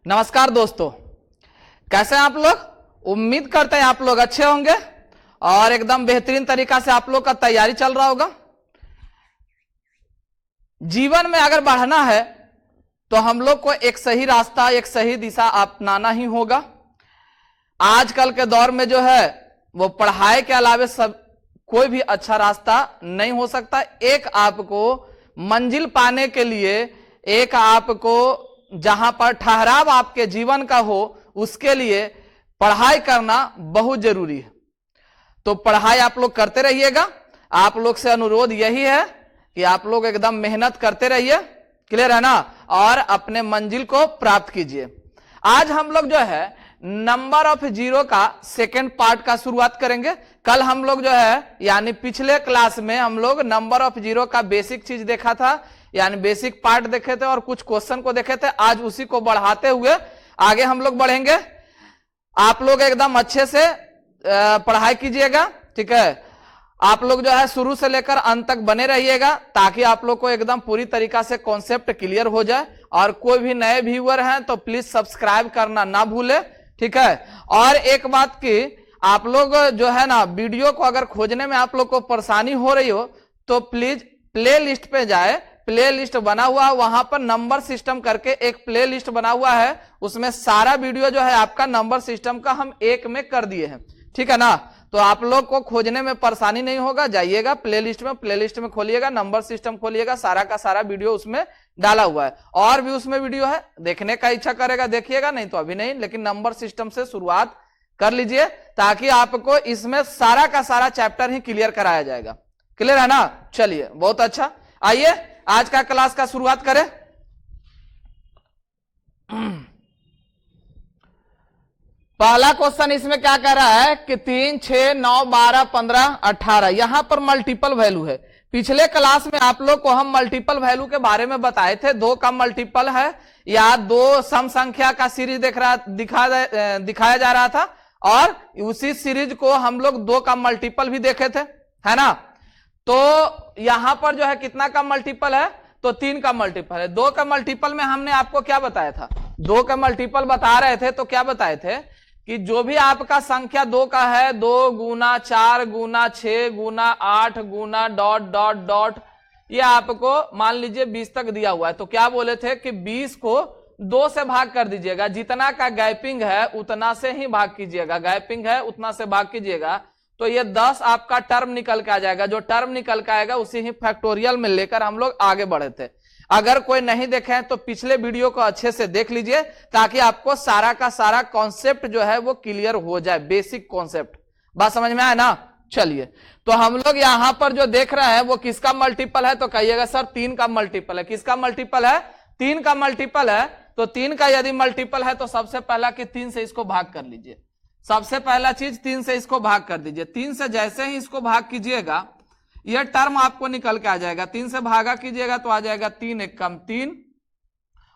नमस्कार दोस्तों, कैसे हैं आप लोग। उम्मीद करते हैं आप लोग अच्छे होंगे और एकदम बेहतरीन तरीका से आप लोग का तैयारी चल रहा होगा। जीवन में अगर बढ़ना है तो हम लोग को एक सही रास्ता, एक सही दिशा अपनाना ही होगा। आजकल के दौर में जो है वो पढ़ाई के अलावा सब कोई भी अच्छा रास्ता नहीं हो सकता। एक आपको मंजिल पाने के लिए, एक आपको जहां पर ठहराव आपके जीवन का हो, उसके लिए पढ़ाई करना बहुत जरूरी है। तो पढ़ाई आप लोग करते रहिएगा। आप लोग से अनुरोध यही है कि आप लोग एकदम मेहनत करते रहिए, क्लियर है ना, और अपने मंजिल को प्राप्त कीजिए। आज हम लोग जो है नंबर ऑफ जीरो का सेकेंड पार्ट का शुरुआत करेंगे। कल हम लोग जो है यानी पिछले क्लास में हम लोग नंबर ऑफ जीरो का बेसिक चीज देखा था, यानी बेसिक पार्ट देखे थे और कुछ क्वेश्चन को देखे थे। आज उसी को बढ़ाते हुए आगे हम लोग बढ़ेंगे। आप लोग एकदम अच्छे से पढ़ाई कीजिएगा, ठीक है। आप लोग जो है शुरू से लेकर अंत तक बने रहिएगा ताकि आप लोग को एकदम पूरी तरीका से कॉन्सेप्ट क्लियर हो जाए। और कोई भी नए व्यूअर हैं तो प्लीज सब्सक्राइब करना ना भूले, ठीक है। और एक बात की, आप लोग जो है ना वीडियो को अगर खोजने में आप लोग को परेशानी हो रही हो तो प्लीज प्ले लिस्ट पे जाए। प्ले लिस्ट बना हुआ है, वहां पर नंबर सिस्टम करके एक प्ले लिस्ट बना हुआ है, उसमें सारा वीडियो जो है आपका नंबर सिस्टम का हम एक में कर दिए हैं, ठीक है ना। तो आप लोग को खोजने में परेशानी नहीं होगा। जाइएगा प्ले लिस्ट में खोलिएगा, नंबर सिस्टम खोलिएगा, सारा का सारा वीडियो उसमें डाला हुआ है। और भी उसमें वीडियो है, देखने का इच्छा करेगा देखिएगा, नहीं तो अभी नहीं, लेकिन नंबर सिस्टम से शुरुआत कर लीजिए ताकि आपको इसमें सारा का सारा चैप्टर ही क्लियर कराया जाएगा। क्लियर है ना। चलिए, बहुत अच्छा। आइए आज का क्लास का शुरुआत करें। पहला क्वेश्चन इसमें क्या कह रहा है कि 3, 6, 9, 12, 15, 18 यहां पर मल्टीपल वैल्यू है। पिछले क्लास में आप लोग को हम मल्टीपल वैल्यू के बारे में बताए थे। 2 का मल्टीपल है या 2 सम संख्या का सीरीज दिखाया जा रहा था और उसी सीरीज को हम लोग 2 का मल्टीपल भी देखे थे, है ना। तो यहां पर जो है कितना का मल्टीपल है, तो 3 का मल्टीपल है। 2 का मल्टीपल में हमने आपको क्या बताया था, 2 का मल्टीपल बता रहे थे तो क्या बताए थे कि जो भी आपका संख्या 2 का है, 2 गुना 4 गुना 6 गुना 8 गुना डॉट डॉट डॉट, ये आपको मान लीजिए 20 तक दिया हुआ है। तो क्या बोले थे कि 20 को 2 से भाग कर दीजिएगा, जितना का गैपिंग है उतना से ही भाग कीजिएगा, गैपिंग है उतना से भाग कीजिएगा। तो ये 10 आपका टर्म निकल के आ जाएगा। जो टर्म निकल के आएगा उसी ही फैक्टोरियल में लेकर हम लोग आगे बढ़े थे। अगर कोई नहीं देखे हैं तो पिछले वीडियो को अच्छे से देख लीजिए ताकि आपको सारा का सारा कॉन्सेप्ट जो है वो क्लियर हो जाए, बेसिक कॉन्सेप्ट। बात समझ में आया ना। चलिए, तो हम लोग यहां पर जो देख रहे हैं वो किसका मल्टीपल है, तो कहिएगा सर 3 का मल्टीपल है। किसका मल्टीपल है, 3 का मल्टीपल है। तो 3 का यदि मल्टीपल है तो सबसे पहला कि 3 से इसको भाग कर लीजिए। सबसे पहला चीज 3 से इसको भाग कर दीजिए। 3 से जैसे ही इसको भाग कीजिएगा यह टर्म आपको निकल के आ जाएगा। 3 से भागा कीजिएगा तो आ जाएगा 3 एकम 3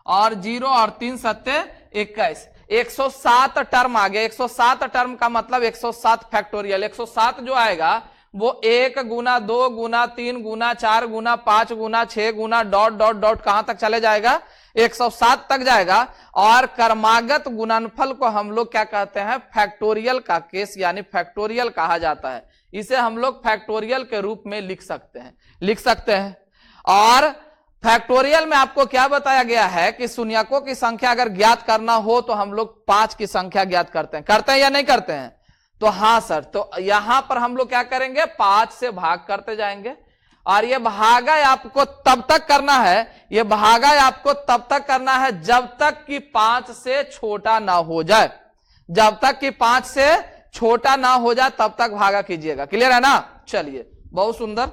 और 0 और 3 सत्ते 21, 107 टर्म आ गया। 107 टर्म का मतलब 107 फैक्टोरियल। 107 जो आएगा वो 1 गुना 2 गुना 3 गुना 4 गुना 5 गुना 6 गुना डॉट डॉट डॉट कहां तक चले जाएगा, 107 तक जाएगा। और क्रमागत गुणनफल को हम लोग क्या कहते हैं, फैक्टोरियल का केस यानी फैक्टोरियल कहा जाता है। इसे हम लोग फैक्टोरियल के रूप में लिख सकते हैं। और फैक्टोरियल में आपको क्या बताया गया है कि शून्यकों की संख्या अगर ज्ञात करना हो तो हम लोग 5 की संख्या ज्ञात करते हैं या नहीं करते हैं, तो हाँ सर। तो यहां पर हम लोग क्या करेंगे, 5 से भाग करते जाएंगे। और ये भागा आपको तब तक करना है, ये भागा आपको तब तक करना है जब तक कि 5 से छोटा ना हो जाए। जब तक कि 5 से छोटा ना हो जाए तब तक भागा कीजिएगा। क्लियर है ना। चलिए, बहुत सुंदर।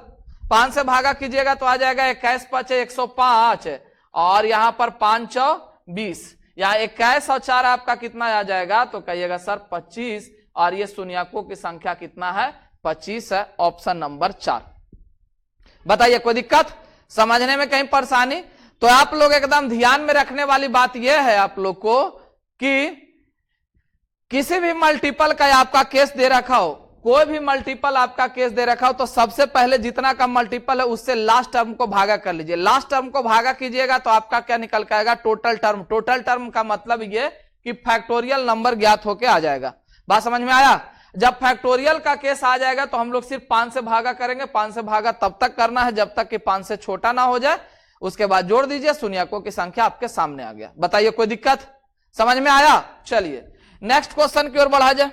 5 से भागा कीजिएगा तो आ जाएगा 21 5 105 और यहां पर 5 चौ 20, यहां 21 और 4 आपका कितना आ जाएगा, तो कहिएगा सर 25। और ये शून्यकों की संख्या कितना है, 25 है। Option number 4। बताइए कोई दिक्कत, समझने में कहीं परेशानी। तो आप लोग एकदम ध्यान में रखने वाली बात यह है आप लोग को कि किसी भी मल्टीपल का आपका केस दे रखा हो, कोई भी मल्टीपल आपका केस दे रखा हो तो सबसे पहले जितना का मल्टीपल है उससे लास्ट टर्म को भागा कर लीजिए। लास्ट टर्म को भागा कीजिएगा तो आपका क्या निकल के आएगा, टोटल टर्म। टोटल टर्म का मतलब ये कि फैक्टोरियल नंबर ज्ञात होके आ जाएगा। बात समझ में आया? जब फैक्टोरियल का केस आ जाएगा तो हम लोग सिर्फ 5 से भागा करेंगे। 5 से भागा तब तक करना है जब तक कि 5 से छोटा ना हो जाए, उसके बाद जोड़ दीजिए, शून्यकों की संख्या आपके सामने आ गया। बताइए कोई दिक्कत? समझ में आया? चलिए नेक्स्ट क्वेश्चन की ओर बढ़ा जाए।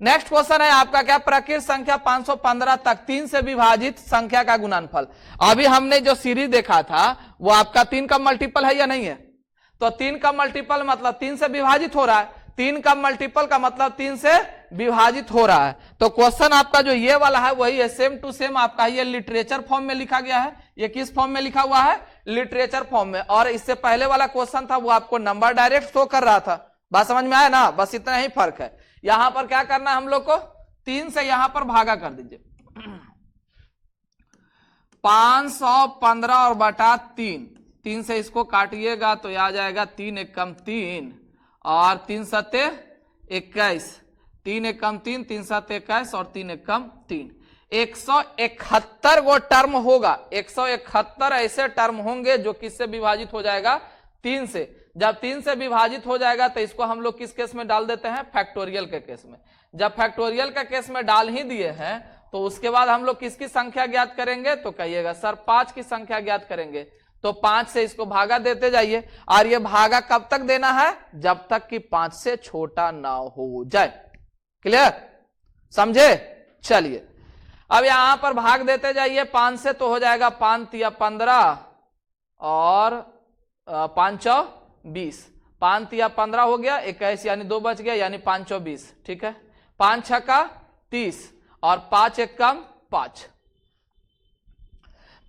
नेक्स्ट क्वेश्चन है आपका क्या, प्रकृत संख्या 515 तक 3 से विभाजित संख्या का गुणनफल। अभी हमने जो सीरीज देखा था वो आपका 3 का मल्टीपल है या नहीं है? तो 3 का मल्टीपल मतलब 3 से विभाजित हो रहा है, 3 का मल्टीपल का मतलब 3 से विभाजित हो रहा है। तो क्वेश्चन आपका जो ये वाला है वही है, सेम टू सेम आपका ये लिटरेचर फॉर्म में लिखा गया है। ये किस फॉर्म में लिखा हुआ है? लिटरेचर फॉर्म में। और इससे पहले वाला क्वेश्चन था वो आपको नंबर डायरेक्ट शो कर रहा था। बात समझ में आया ना? बस इतना ही फर्क है। यहां पर क्या करना है हम लोग को, 3 से यहां पर भागा कर दीजिए। 515 और बटा 3 से इसको काटिएगा तो आ जाएगा 3 एकम 3 और 3 सत्ते 21, 3 एकम 3, 3 सत्ते 21 और 3 एकम 3। 171 वो टर्म होगा। 171 ऐसे टर्म होंगे जो किससे विभाजित हो जाएगा? 3 से। जब 3 से विभाजित हो जाएगा तो इसको हम लोग किस केस में डाल देते हैं? फैक्टोरियल के केस में। जब फैक्टोरियल के केस में डाल ही दिए हैं तो उसके बाद हम लोग किसकी संख्या ज्ञात करेंगे? तो कहिएगा सर 5 की संख्या ज्ञात करेंगे। तो 5 से इसको भागा देते जाइए और ये भागा कब तक देना है? जब तक कि 5 से छोटा ना हो जाए। क्लियर? समझे? चलिए अब यहां पर भाग देते जाइए 5 से, तो हो जाएगा 5 तिया 15 और 5 20, 5 तिया 15 हो गया, 21 यानी 2 बच गया, यानी 5 20। ठीक है, 5 छक्का 30 और 5 एकम 5।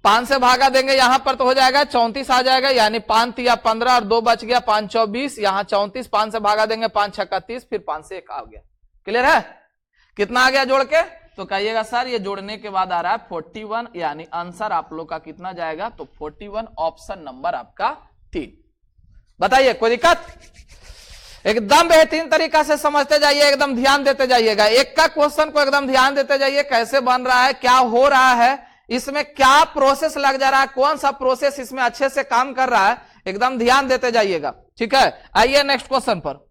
5 से भागा देंगे यहां पर तो हो जाएगा 34 आ जाएगा, यानी 5 तिया 15 और 2 बच गया, 5 20, यहां 34। 5 से भागा देंगे 5 छक्का 30, फिर 5 से 1 आ गया। क्लियर है? कितना आ गया जोड़ के? तो कहिएगा सर ये जोड़ने के बाद आ रहा है 41, यानी आंसर आप लोग का कितना जाएगा? तो 41, ऑप्शन नंबर आपका 3। बताइए कोई दिक्कत? एकदम बेहतरीन तरीका से समझते जाइए, एकदम ध्यान देते जाइएगा। एक का क्वेश्चन को एकदम ध्यान देते जाइए, कैसे बन रहा है, क्या हो रहा है, इसमें क्या प्रोसेस लग जा रहा है, कौन सा प्रोसेस इसमें अच्छे से काम कर रहा है, एकदम ध्यान देते जाइएगा। ठीक है, आइए नेक्स्ट क्वेश्चन पर।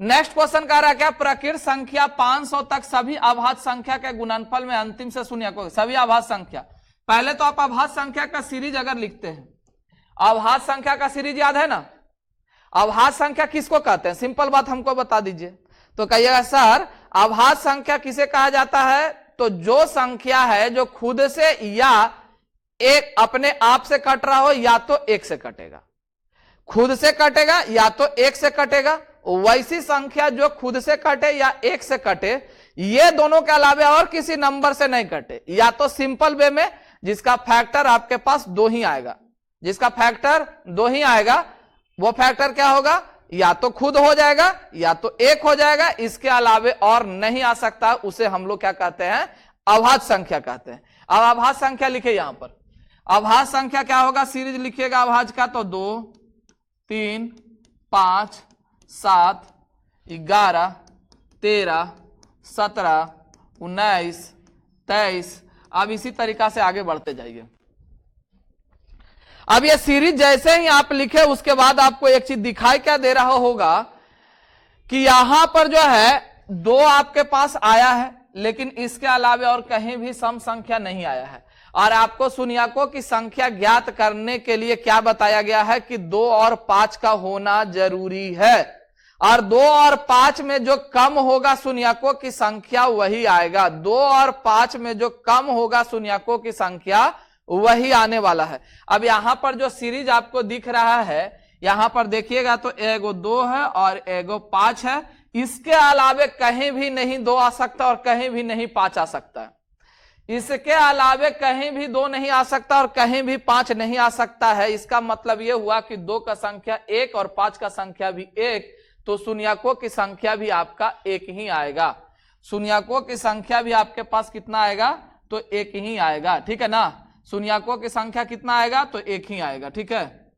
नेक्स्ट क्वेश्चन कह रहा है क्या, प्रकृत संख्या 500 तक सभी अभाज्य संख्या के गुणनफल में अंतिम से शून्य को, सभी अभाज्य संख्या। पहले तो आप अभाज्य संख्या का सीरीज अगर लिखते हैं, अभाज्य संख्या का सीरीज याद है ना? अभाज्य संख्या किसको कहते हैं? सिंपल बात हमको बता दीजिए। तो कहिएगा सर अभाज्य संख्या किसे कहा जाता है? तो जो संख्या है जो खुद से या एक अपने आप से कट रहा हो, या तो 1 से कटेगा, खुद से कटेगा या तो 1 से कटेगा। वैसी संख्या जो खुद से कटे या 1 से कटे, ये दोनों के अलावा और किसी नंबर से नहीं कटे, या तो सिंपल वे में जिसका फैक्टर आपके पास 2 ही आएगा, जिसका फैक्टर 2 ही आएगा, वो फैक्टर क्या होगा? या तो खुद हो जाएगा या तो 1 हो जाएगा, इसके अलावे और नहीं आ सकता। उसे हम लोग क्या कहते हैं? अभाज्य संख्या कहते हैं। अब अभाज्य संख्या लिखे यहां पर। अभाज्य संख्या क्या होगा? सीरीज लिखिएगा अभाज्य का, तो 2 3 5 7 11 13 17 19 23। अब इसी तरीका से आगे बढ़ते जाइए। अब ये सीरीज जैसे ही आप लिखे उसके बाद आपको एक चीज दिखाई क्या दे रहा होगा कि यहां पर जो है 2 आपके पास आया है, लेकिन इसके अलावा और कहीं भी सम संख्या नहीं आया है। और आपको शून्यकों की संख्या ज्ञात करने के लिए क्या बताया गया है कि 2 और 5 का होना जरूरी है, और 2 और 5 में जो कम होगा शून्यकों की संख्या वही आएगा। 2 और 5 में जो कम होगा शून्यकों की संख्या वही आने वाला है। अब यहां पर जो सीरीज आपको दिख रहा है, यहां पर देखिएगा तो एगो 2 है और एगो 5 है, इसके अलावे कहीं भी नहीं 2 आ सकता और कहीं भी नहीं 5 आ सकता है। इसके अलावे कहीं भी 2 नहीं आ सकता और कहीं भी 5 नहीं आ सकता है। इसका मतलब यह हुआ कि 2 का संख्या 1 और 5 का संख्या भी 1, तो शून्यकों की संख्या भी आपका 1 ही आएगा। शून्यकों की संख्या भी आपके पास कितना आएगा? तो 1 ही आएगा। ठीक है ना? शून्यकों की संख्या कितना आएगा? तो 1 ही आएगा। ठीक है,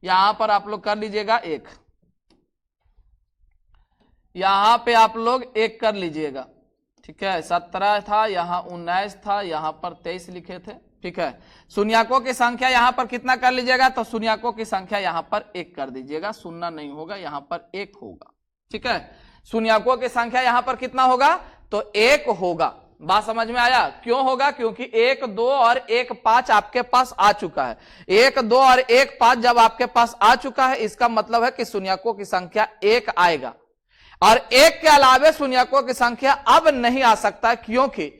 यहां पर आप लोग कर लीजिएगा 1, यहां पे आप लोग 1 कर लीजिएगा। ठीक है, 17 था, यहाँ 19 था, यहाँ पर 23 लिखे थे। ठीक है, शून्यकों की संख्या यहाँ पर कितना कर लीजिएगा, तो शून्यकों की संख्या यहाँ पर 1 कर दीजिएगा, शून्य नहीं होगा, यहाँ पर 1 होगा। ठीक है, शून्यकों की संख्या यहाँ पर कितना होगा, तो 1 होगा। बात समझ में आया? क्यों होगा, क्योंकि 1, 2 और 1, 5 आपके पास आ चुका है। 1, 2 और 1, 5 जब आपके पास आ चुका है, इसका मतलब है कि शून्यकों की संख्या 1 आएगा, और 1 के अलावे शून्यकों की संख्या अब नहीं आ सकता, क्योंकि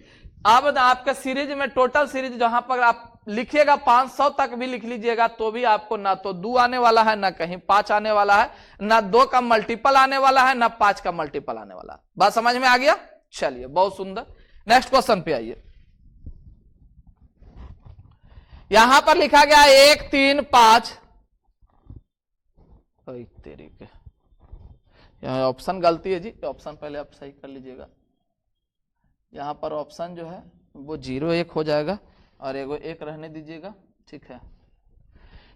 अब आपके सीरीज में टोटल सीरीज जहां पर आप लिखिएगा 500 तक भी लिख लीजिएगा तो भी आपको ना तो 2 आने वाला है, ना कहीं 5 आने वाला है, ना 2 का मल्टीपल आने वाला है, ना 5 का मल्टीपल आने वाला है। बात समझ में आ गया? चलिए, बहुत सुंदर। नेक्स्ट क्वेश्चन पे आइए। यहां पर लिखा गया 1, 3, 5। तरीके यहां ऑप्शन गलती है जी, ऑप्शन पहले आप सही कर लीजिएगा। यहां पर ऑप्शन जो है वो 0, 1 हो जाएगा, और एगो 1 रहने दीजिएगा। ठीक है,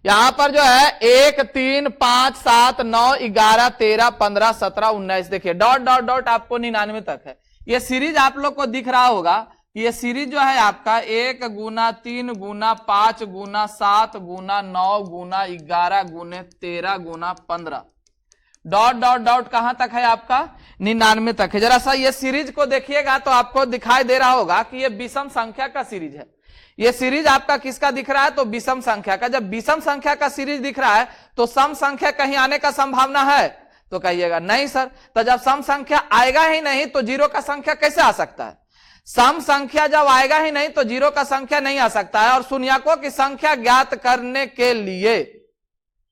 यहां पर जो है 1, 3, 5, 7, 9, 11, 13, 15, 17, 19, देखिए डॉट डॉट डॉट आपको 99 तक है। ये सीरीज आप लोग को दिख रहा होगा, ये सीरीज जो है आपका 1 गुना 3 गुना 5 गुना 7 गुना 9 गुना 11 गुने 13 गुना 15, डॉट डॉट डॉट कहां तक है आपका, 99 तक है। जरा सा ये सीरीज को देखिएगा तो आपको दिखाई दे रहा होगा कि ये विषम संख्या का सीरीज है। ये सीरीज आपका किसका दिख रहा है, तो विषम संख्या का। जब विषम संख्या का सीरीज दिख रहा है तो सम संख्या कहीं आने का संभावना है, तो कहिएगा नहीं सर। तो जब सम संख्या आएगा ही नहीं तो 0 का संख्या कैसे आ सकता है? सम संख्या जब आएगा ही नहीं तो 0 का संख्या नहीं आ सकता है। और शून्यकों की संख्या ज्ञात करने के लिए,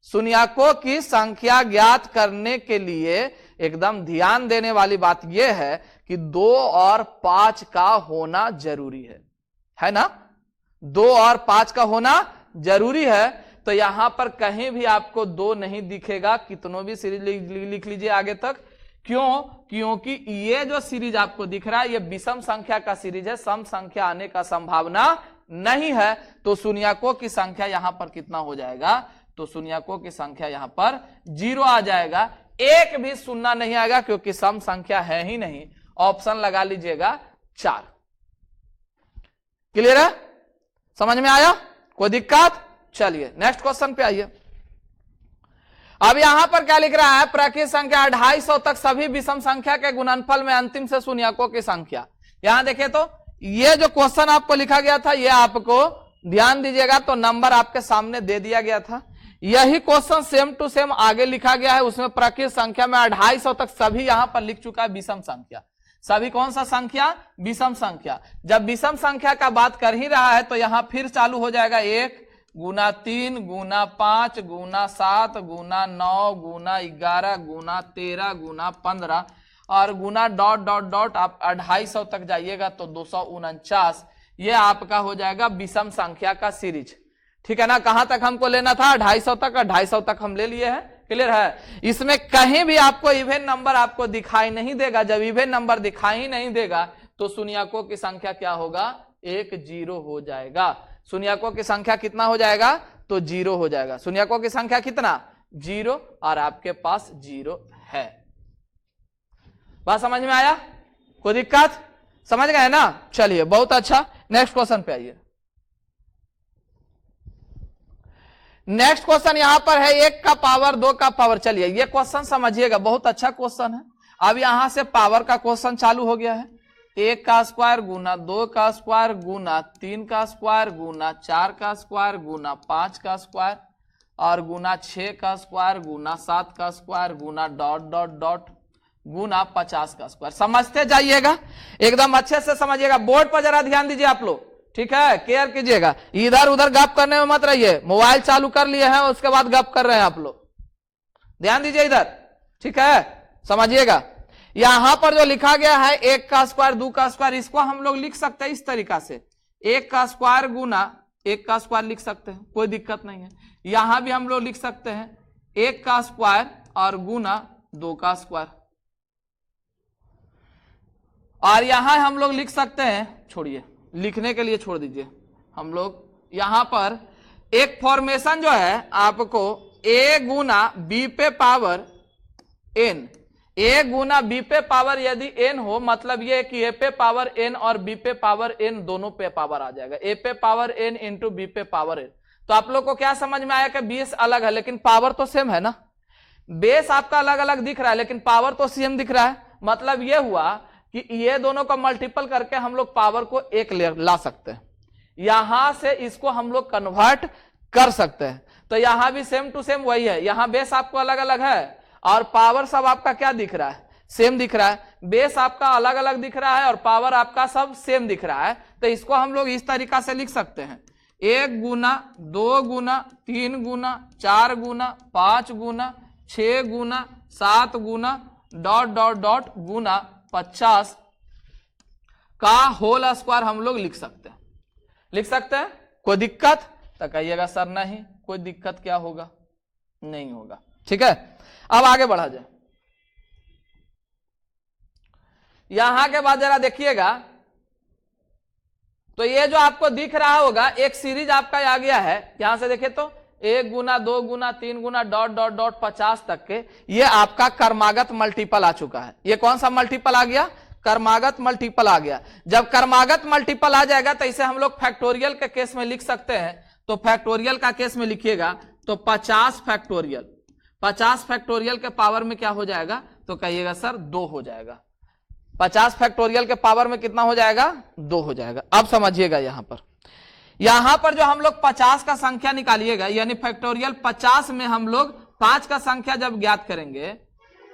शून्यकों की संख्या ज्ञात करने के लिए एकदम ध्यान देने वाली बात यह है कि 2 और 5 का होना जरूरी है ना? 2 और 5 का होना जरूरी है। तो यहां पर कहीं भी आपको 2 नहीं दिखेगा, कितनों भी सीरीज लिख लीजिए आगे तक। क्यों? क्योंकि ये जो सीरीज आपको दिख रहा है ये विषम संख्या का सीरीज है, सम संख्या आने का संभावना नहीं है। तो शून्यकों की संख्या यहां पर कितना हो जाएगा, तो शून्यकों की संख्या यहां पर 0 आ जाएगा। एक भी शून्य नहीं आएगा क्योंकि सम संख्या है ही नहीं। ऑप्शन लगा लीजिएगा 4। क्लियर है? समझ में आया? कोई दिक्कत? चलिए नेक्स्ट क्वेश्चन पे आइए। अब यहां पर क्या लिख रहा है, प्राकृत संख्या 250 तक सभी विषम संख्या के गुणनफल में अंतिम से शून्यकों की संख्या। यहां देखिए तो ये जो क्वेश्चन आपको लिखा गया था, ये आपको ध्यान दीजिएगा तो नंबर आपके सामने दे दिया गया था। यही क्वेश्चन सेम टू सेम आगे लिखा गया है, उसमें प्राकृत संख्या में 250 तक सभी यहां पर लिख चुका है विषम संख्या। सभी कौन सा संख्या? विषम संख्या। जब विषम संख्या का बात कर ही रहा है तो यहां फिर चालू हो जाएगा 1 गुना 3 गुना 5 गुना 7 गुना 9 गुना 11 गुना 13 गुना 15 और गुना डॉट डॉट डॉट आप 250 तक जाइएगा तो 249। ये आपका हो जाएगा विषम संख्या का सीरीज। ठीक है ना? कहां तक हमको लेना था? 250 तक, 250 तक हम ले लिए हैं। क्लियर है? इसमें कहीं भी आपको इवेन नंबर आपको दिखाई नहीं देगा। जब इवेन नंबर दिखाई नहीं देगा तो शून्यकों की संख्या क्या होगा? 1 0 हो जाएगा। शून्यकों की संख्या कितना हो जाएगा? तो 0 हो जाएगा। शून्यकों की संख्या कितना? 0, और आपके पास 0 है। बात समझ में आया? कोई दिक्कत? समझ गए ना? चलिए बहुत अच्छा, नेक्स्ट क्वेश्चन पे आइए। नेक्स्ट क्वेश्चन यहां पर है 1 का पावर 2 का पावर। चलिए ये क्वेश्चन समझिएगा, बहुत अच्छा क्वेश्चन है। अब यहां से पावर का क्वेश्चन चालू हो गया है। 1 का स्क्वायर गुना 2 का स्क्वायर गुना 3 का स्क्वायर गुना 4 का स्क्वायर गुना 5 का स्क्वायर और गुना 6 का स्क्वायर गुना 7 का स्क्वायर गुना डॉट डॉट डॉट गुना 50 का स्क्वायर। समझते जाइएगा, एकदम अच्छे से समझिएगा। बोर्ड पर जरा ध्यान दीजिए आप लोग, ठीक है? केयर कीजिएगा, इधर उधर गप करने में मत रहिए। मोबाइल चालू कर लिए हैं उसके बाद गप कर रहे हैं आप लोग, ध्यान दीजिए इधर, ठीक है? समझिएगा, यहां पर जो लिखा गया है 1 का स्क्वायर 2 का स्क्वायर, इसको हम लोग लिख सकते हैं इस तरीका से, 1 का स्क्वायर गुना 1 का स्क्वायर लिख सकते हैं, कोई दिक्कत नहीं है। यहां भी हम लोग लिख सकते हैं 1 का स्क्वायर और गुना 2 का स्क्वायर, और यहां हम लोग लिख सकते हैं, छोड़िए लिखने के लिए छोड़ दीजिए, हम लोग यहां पर एक फॉर्मेशन जो है आपको a गुना b पे पावर n, ए गुना बी पे पावर यदि एन हो, मतलब ये कि ए पे पावर एन और बी पे पावर एन दोनों पे पावर आ जाएगा, ए पे पावर एन इंटू बी पे पावर एन। तो आप लोग को क्या समझ में आया कि बेस अलग है लेकिन पावर तो सेम है ना। बेस आपका अलग अलग दिख रहा है लेकिन पावर तो सेम दिख रहा है। मतलब ये हुआ कि ये दोनों का मल्टीपल करके हम लोग पावर को एक ला सकते हैं, यहां से इसको हम लोग कन्वर्ट कर सकते हैं। तो यहां भी सेम टू सेम वही है, यहां बेस आपको अलग अलग है और पावर सब आपका क्या दिख रहा है, सेम दिख रहा है। बेस आपका अलग अलग दिख रहा है और पावर आपका सब सेम दिख रहा है। तो इसको हम लोग इस तरीका से लिख सकते हैं, 1 गुना 2 गुना 3 गुना 4 गुना 5 गुना 6 गुना 7 गुना डॉट डॉट डॉट गुना 50 का होल स्क्वायर हम लोग लिख सकते हैं। लिख सकते हैं, कोई दिक्कत? तो कहिएगा सर नहीं, कोई दिक्कत क्या होगा, नहीं होगा। ठीक है, अब आगे बढ़ा जाए। यहां के बाद जरा देखिएगा, तो ये जो आपको दिख रहा होगा एक सीरीज आपका आ गया है, यहां से देखे तो 1 गुना 2 गुना 3 गुना डॉट डॉट डॉट 50 तक के ये आपका क्रमागत मल्टीपल आ चुका है। ये कौन सा मल्टीपल आ गया? क्रमागत मल्टीपल आ गया। जब क्रमागत मल्टीपल आ जाएगा तो इसे हम लोग फैक्टोरियल के केस में लिख सकते हैं। तो फैक्टोरियल का केस में लिखिएगा तो 50 फैक्टोरियल, 50 फैक्टोरियल के पावर में क्या हो जाएगा? तो कहिएगा सर 2 हो जाएगा। 50 फैक्टोरियल के पावर में कितना हो जाएगा? 2 हो जाएगा। अब समझिएगा यहां पर जो हम लोग 50 का संख्या निकालिएगा, यानी फैक्टोरियल 50 में हम लोग 5 का संख्या जब ज्ञात करेंगे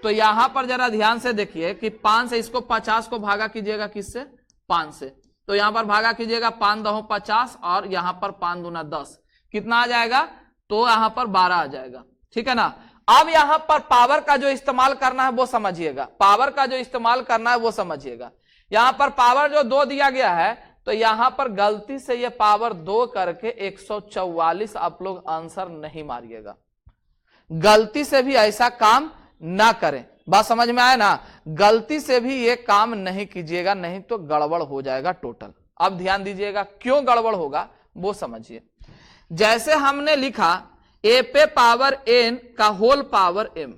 तो यहां पर जरा ध्यान से देखिए कि 5 से इसको 50 को भागा कीजिएगा, किससे? 5 से। तो यहां पर भागा कीजिएगा 5 दहो 50 और यहां पर 5 दूना 10, कितना आ जाएगा? तो यहां पर 12 आ जाएगा। ठीक है ना। अब यहां पर पावर का जो इस्तेमाल करना है वो समझिएगा, पावर का जो इस्तेमाल करना है वो समझिएगा। यहां पर पावर जो 2 दिया गया है तो यहां पर गलती से ये पावर 2 करके 144 आप लोग आंसर नहीं मारिएगा, गलती से भी ऐसा काम ना करें। बात समझ में आया ना? गलती से भी ये काम नहीं कीजिएगा, नहीं तो गड़बड़ हो जाएगा टोटल। अब ध्यान दीजिएगा, क्यों गड़बड़ होगा वो समझिए। जैसे हमने लिखा ए पे पावर एन का होल पावर एम,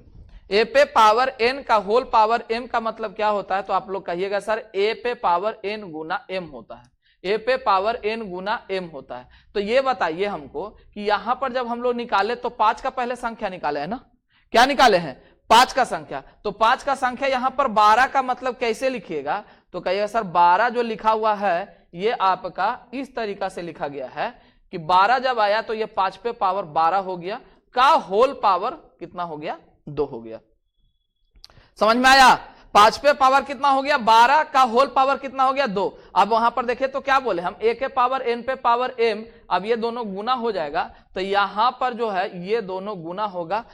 ए पे पावर एन का होल पावर एम का मतलब क्या होता है? तो आप लोग कहिएगा सर ए पे पावर एन गुना एम होता है, ए पे पावर एन गुना एम होता है। तो ये बताइए हमको कि यहां पर जब हम लोग निकाले तो 5 का पहले संख्या निकाले है ना, क्या निकाले हैं? 5 का संख्या। तो 5 का संख्या यहां पर 12 का मतलब कैसे लिखिएगा? तो कहिएगा सर 12 जो लिखा हुआ है ये आपका इस तरीका से लिखा गया है कि 12 जब आया तो ये 5 पे पावर 12 हो गया, का होल पावर कितना हो गया? 2 हो गया। समझ में आया? 5 पे पावर कितना हो गया? 12, का होल पावर कितना हो गया? 2। अब वहां पर देखे तो क्या बोले हम? ए के पावर एन पे पावर एम, अब ये दोनों गुना हो जाएगा तो यहां पर जो है ये दोनों गुना होगा।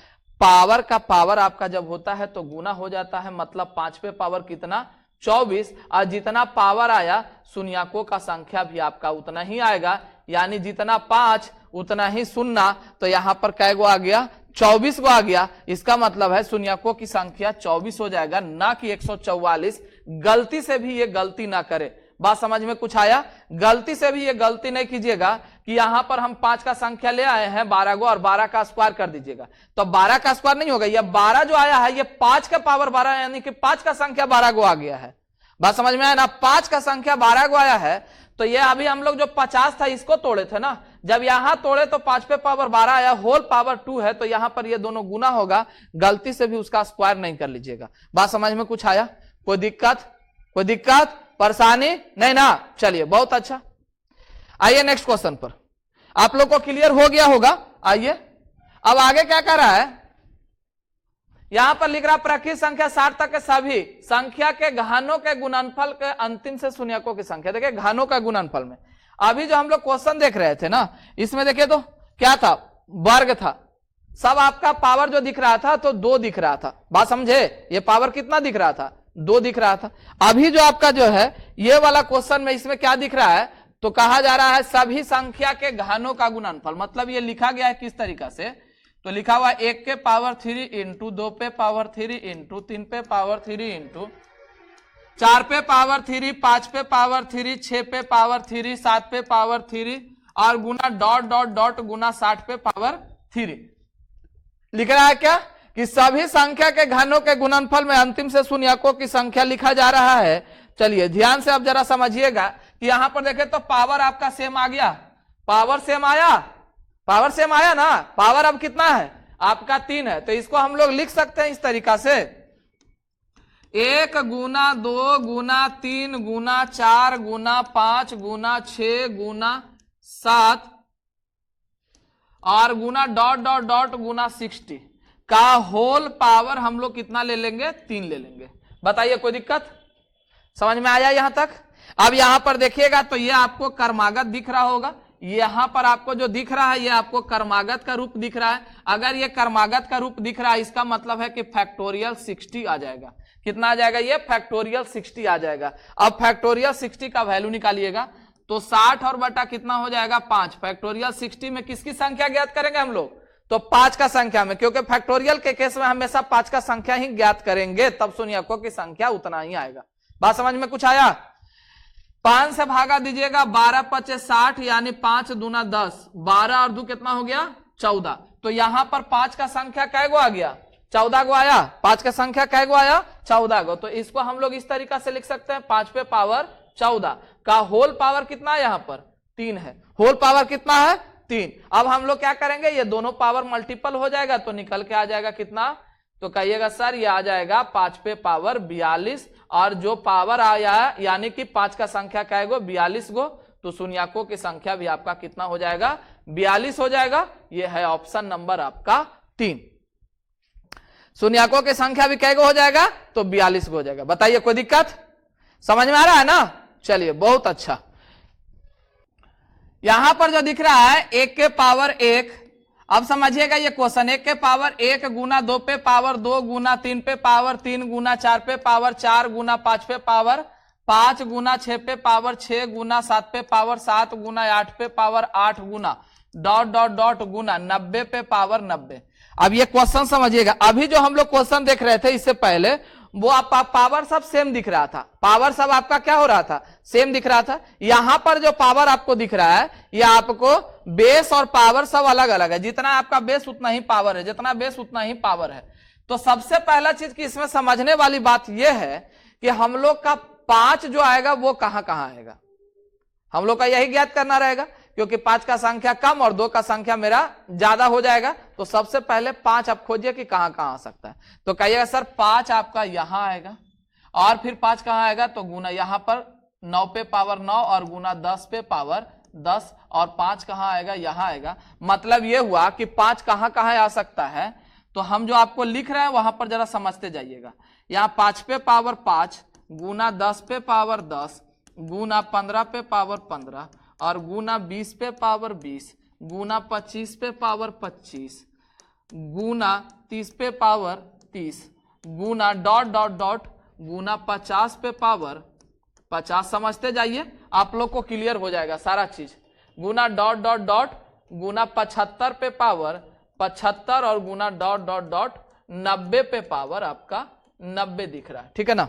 पावर का पावर आपका जब होता है तो गुना हो जाता है, मतलब 5 पे पावर कितना? 24। और जितना पावर आया शून्यकों का संख्या भी आपका उतना ही आएगा, यानी जितना 5 उतना ही शून्य। तो यहां पर कै गो आ गया? 24 को आ गया। इसका मतलब है शून्यकों की संख्या 24 हो जाएगा, ना कि 144। गलती से भी ये गलती ना करे। बात समझ में कुछ आया? गलती से भी ये गलती नहीं कीजिएगा कि यहां पर हम 5 का संख्या ले आए हैं 12 को और 12 का स्क्वायर कर दीजिएगा, तो 12 का स्क्वायर नहीं होगा। ये 12 जो आया है ये 5 का पावर 12, यानी कि 5 का संख्या 12 को आ गया है। बात समझ में आया ना? 5 का संख्या 12 को आया है। तो ये अभी हम लोग जो 50 था इसको तोड़े थे ना, जब यहां तोड़े तो 5 पे पावर 12 आया, होल पावर 2 है, तो यहां पर ये दोनों गुना होगा। गलती से भी उसका स्क्वायर नहीं कर लीजिएगा। बात समझ में कुछ आया? कोई दिक्कत, कोई दिक्कत, परेशानी नहीं ना? चलिए बहुत अच्छा। आइए नेक्स्ट क्वेश्चन पर। आप लोग को क्लियर हो गया होगा। आइए अब आगे क्या कर रहा है? यहां पर लिख रहा प्रकृत संख्या 60 तक के सभी संख्या के घनों के गुणनफल के अंतिम से शून्यकों की संख्या। देखिए घनों का गुणनफल में अभी जो हम लोग क्वेश्चन देख रहे थे ना, इसमें देखिए तो क्या था? वर्ग था। सब आपका पावर जो दिख रहा था तो 2 दिख रहा था। बात समझे? ये पावर कितना दिख रहा था? 2 दिख रहा था। अभी जो आपका जो है ये वाला क्वेश्चन में इसमें क्या दिख रहा है? तो कहा जा रहा है सभी संख्या के घनों का गुणनफल। मतलब ये लिखा गया है किस तरीका से? तो लिखा हुआ 1 के पावर 3 इंटू 2 पे पावर 3 इंटू 3 पे पावर 3 इंटू 4 पे पावर 3, 5 पे पावर 3, 6 पे पावर 3, 7 पे पावर 3 और गुना डॉट डॉट डॉट गुना 60 पे पावर 3। लिख रहा है क्या कि सभी संख्या के घनों के गुणनफल में अंतिम से शून्यकों की संख्या लिखा जा रहा है। चलिए ध्यान से अब जरा समझिएगा कि यहां पर देखें तो पावर आपका सेम आ गया, पावर सेम आया, पावर सेम आया ना। पावर अब कितना है आपका 3 है, तो इसको हम लोग लिख सकते हैं इस तरीका से 1 गुना 2 गुना 3 गुना 4 गुना 5 गुना 6 गुना 7 और गुना डॉट डॉट डॉट गुना 60 का होल पावर हम लोग कितना ले लेंगे 3 ले लेंगे। बताइए कोई दिक्कत, समझ में आया यहां तक। अब यहां पर देखिएगा तो ये आपको क्रमागत दिख रहा होगा, यहां पर आपको जो दिख रहा है ये आपको क्रमागत का रूप दिख रहा है। अगर ये क्रमागत का रूप दिख रहा है इसका मतलब है कि फैक्टोरियल 60 आ जाएगा। कितना आ जाएगा ये फैक्टोरियल 60 आ जाएगा। अब फैक्टोरियल 60 का वैल्यू निकालिएगा तो 60 और बटा कितना हो जाएगा 5। फैक्टोरियल 60 में किसकी संख्या ज्ञात करेंगे हम लोग, तो 5 का संख्या में, क्योंकि फैक्टोरियल के केस में हमेशा 5 का संख्या ही ज्ञात करेंगे, तब शून्यकों की संख्या उतना ही आएगा। बात समझ में कुछ आया। 5 से भागा दीजिएगा 12 5 60 यानी 5 दूना 10, 12 और 2 कितना हो गया 14। तो यहां पर 5 का संख्या कै गो आ गया 14 गो आया। 5 का संख्या कै गो आया 14 गो। तो इसको हम लोग इस तरीका से लिख सकते हैं 5 पे पावर 14 का होल पावर कितना है यहां पर 3 है। होल पावर कितना है 3। अब हम लोग क्या करेंगे ये दोनों पावर मल्टीपल हो जाएगा तो निकल के आ जाएगा कितना, तो कहिएगा सर ये आ जाएगा 5 पे पावर 42 और जो पावर आया यानी कि 5 का संख्या क्या है 42 गो, तो शून्यकों की संख्या भी आपका कितना हो जाएगा 42 हो जाएगा। ये है ऑप्शन नंबर आपका 3। शून्यकों की संख्या भी क्या हो जाएगा तो 42 हो जाएगा। बताइए कोई दिक्कत, समझ में आ रहा है ना। चलिए बहुत अच्छा। यहां पर जो दिख रहा है 1 के पावर 1, अब समझिएगा ये क्वेश्चन 1 के पावर 1 गुना 2 पे पावर 2 गुना 3 पे पावर 3 गुना 4 पे पावर 4 गुना 5 पे पावर 5 गुना 6 पे पावर 6 गुना 7 पे पावर 7 गुना 8 पे पावर 8 गुना डॉट डॉट डॉट गुना 90 पे पावर 90। अब ये क्वेश्चन समझिएगा, अभी जो हम लोग क्वेश्चन देख रहे थे इससे पहले वो आपका पावर सब सेम दिख रहा था, पावर सब आपका क्या हो रहा था सेम दिख रहा था। यहां पर जो पावर आपको दिख रहा है ये आपको बेस और पावर सब अलग अलग है। जितना आपका बेस उतना ही पावर है, जितना बेस उतना ही पावर है। तो सबसे पहला चीज की इसमें समझने वाली बात यह है कि हम लोग का 5 जो आएगा वो कहां कहां आएगा, हम लोग का यही ज्ञात करना रहेगा, क्योंकि 5 का संख्या कम और 2 का संख्या मेरा ज्यादा हो जाएगा। तो सबसे पहले 5 आप खोजिए कि कहां कहां आ सकता है। तो कहिएगा सर 5 आपका यहां आएगा और फिर 5 कहां आएगा, तो गुना यहां पर 9 पे पावर 9 और गुना 10 पे पावर 10 और 5 कहां आएगा यहां आएगा। मतलब यह हुआ कि 5 कहां कहां आ सकता है। तो हम जो आपको लिख रहे हैं वहां पर जरा समझते जाइएगा। यहां 5 पे पावर 5 गुना 10 पे पावर 10 गुना 15 पे पावर 15 और गुना 20 पे पावर 20 गुना 25 पे पावर 25 गुना 30 पे पावर 30 गुना डॉट डॉट डॉट गुना 50 पे पावर 50। समझते जाइए आप लोग को क्लियर हो जाएगा सारा चीज। गुना डॉट डॉट डॉट गुना 75 पे पावर 75 और गुना डॉट डॉट डॉट 90 पे पावर आपका 90 दिख रहा है। ठीक है ना,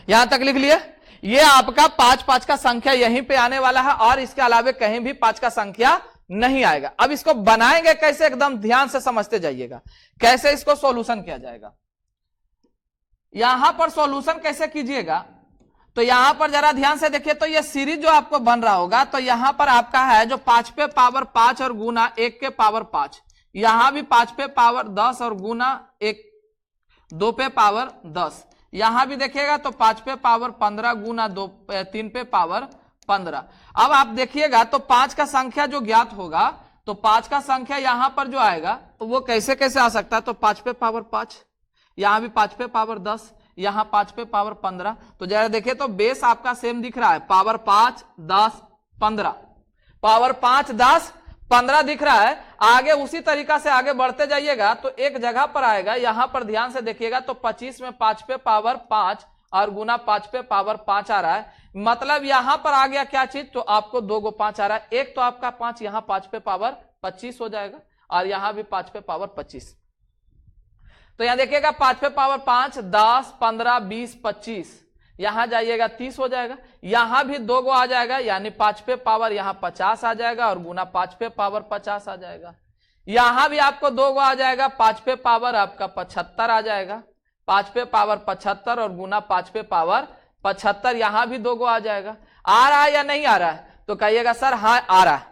यहां तक लिख लिए। ये आपका 5 का संख्या यहीं पे आने वाला है और इसके अलावा कहीं भी 5 का संख्या नहीं आएगा। अब इसको बनाएंगे कैसे, एकदम ध्यान से समझते जाइएगा कैसे इसको सॉल्यूशन किया जाएगा। यहां पर सॉल्यूशन कैसे कीजिएगा, तो यहां पर जरा ध्यान से देखिए। तो ये सीरीज जो आपको बन रहा होगा, तो यहां पर आपका है जो 5 पे पावर 5 और गुना 1 के पावर 5, यहां भी 5 पे पावर 10 और गुना 2 पे पावर 10, यहां भी देखिएगा तो 5 पे पावर 15 गुना 3 पे पावर 15। अब आप देखिएगा तो 5 का संख्या जो ज्ञात होगा, तो 5 का संख्या यहां पर जो आएगा तो वो कैसे कैसे आ सकता है। तो 5 पे पावर 5, यहां भी 5 पे पावर 10, यहां 5 पे पावर 15। तो जरा देखिए तो बेस आपका सेम दिख रहा है, पावर 5 10 15, पावर 5 10 15 दिख रहा है। आगे उसी तरीका से आगे बढ़ते जाइएगा तो एक जगह पर आएगा, यहां पर ध्यान से देखिएगा तो 25 में 5 पे पावर 5 और गुना 5 पे पावर 5 आ रहा है। मतलब यहां पर आ गया क्या चीज, तो आपको 2 गो 5 आ रहा है। एक तो आपका 5 यहां 5 पे पावर 25 हो जाएगा और यहां भी 5 पे पावर 25। तो यहां देखिएगा 5 पे पावर 5 10 15 20 25, यहां जाइएगा 30 हो जाएगा। यहां भी 2 गो आ जाएगा, यानी 5 पे पावर यहां 50 आ जाएगा और गुना 5 पे पावर 50 आ जाएगा। यहां भी आपको 2 गो आ जाएगा, 5 पे पावर आपका 75 आ जाएगा, 5 पे पावर 75 और गुना 5 पे पावर 75, यहां भी 2 गो आ जाएगा। आ रहा है या नहीं आ रहा है? तो कहिएगा सर हाँ आ रहा है,